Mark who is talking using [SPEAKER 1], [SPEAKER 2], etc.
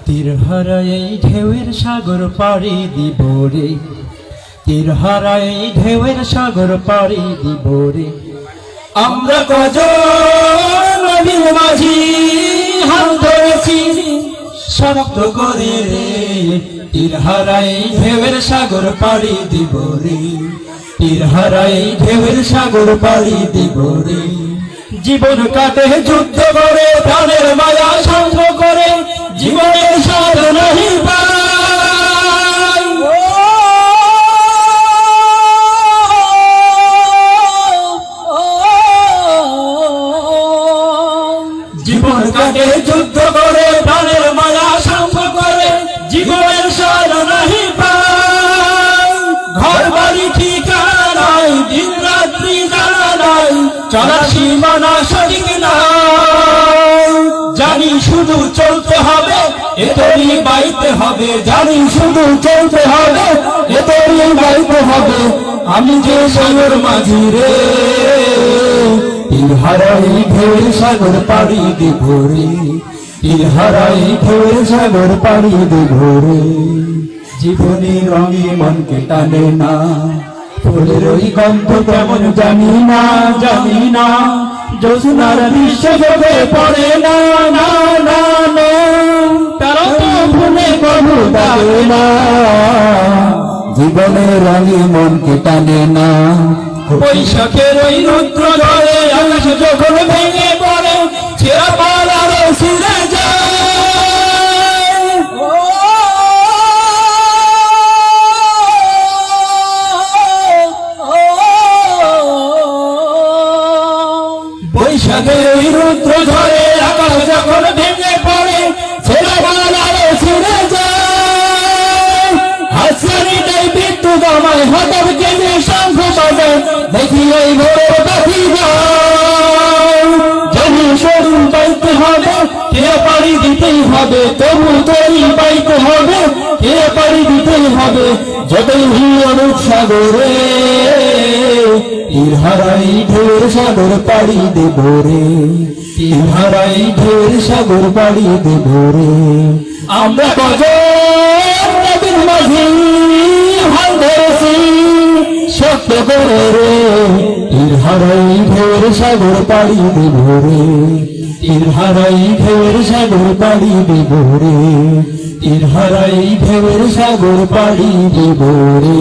[SPEAKER 1] তীর হারায় এই ঢেউয়ের সাগর পাড়ি দিব রে, তীর হারায় এই ঢেউয়ের সাগর পাড়ি দিব রে। আমরা কজন নবীর মাঝি হাল ধরেছি শক্ত করে রে, তীর হারায় এই ঢেউয়ের সাগর পাড়ি দিব রে, তীর হারায় এই ঢেউয়ের সাগর পাড়ি দিব রে। জীবন কাটে যুদ্ধ করে, প্রাণের মায়া সঙ্গ করে, জীবনের স্বাদ নাহি পাই। জীবন কাটে যুদ্ধ করে, প্রাণের মায়া সঙ্গ করে, জীবনের স্বাদ নাহি পাই। ঘর বাড়ি ঠিকানা নাই, দিন রাত্রি জানা নাই, চলার সীমানা সঠিক নাই। জানি শুধু চলতে হবে, এতই বাইতে হবে, জানি শুধু চলতে হবে, এতই বাইতে হবে। আমি যে সাগর মাঝি রে, তীর হারাই ঢেউয়ের সাগর পাড়ি দিব রে, তীর হারাই ঢেউয়ের সাগর পাড়ি দিব রে। জীবনে রঙে মনকে টানে না, ফুলের ওই গন্ধ কেমন জানি না, জানি না, জ্যোৎস্নার দৃশ্য চোখে পড়ে না, না না না, তারা তো ভুলে কবু ডাকে না। জীবনে রঙে মনকে টানে না, বৈশাখের ওই রুদ্র ঝড়ে আকাশ যখন ভেঙে পড়ে, ছেঁড়া পাল আরো ছিঁড়ে যায়। বৈশাখের ওই রুদ্র ঝড়ে আকাশ যখন ভেঙে পড়ে, ছেঁড়া পাল আরো ছিঁড়ে যায়। হাসিটাই বিদ্যুৎ আমায় হঠাৎ কেঁদে শঙ্খ বাজায়, দেখি ওই ভোরের পাখি যায়। জানি শরীর পাইতে হবে, কে পাড়ি দিতেই হবে, তবু তরি পাইতে হবে, কে পাড়ি দিতেই হবে। যতই অনুপ সাগরে, তীর হারাই ঢেউয়ের সাগর পাড়ি দেব রে, তীর হারাই ঢেউয়ের সাগর পাড়ি দেব রে। আমরা কজন নবীর মাঝি হাল ধরেছি শক্ত করে রে, তীর হারাই ঢেউয়ের সাগর পাড়ি দেব রে, তীর হারাই ঢেউয়ের সাগর পাড়ি দেব রে, তীর হারাই ঢেউয়ের সাগর পাড়ি দেব রে।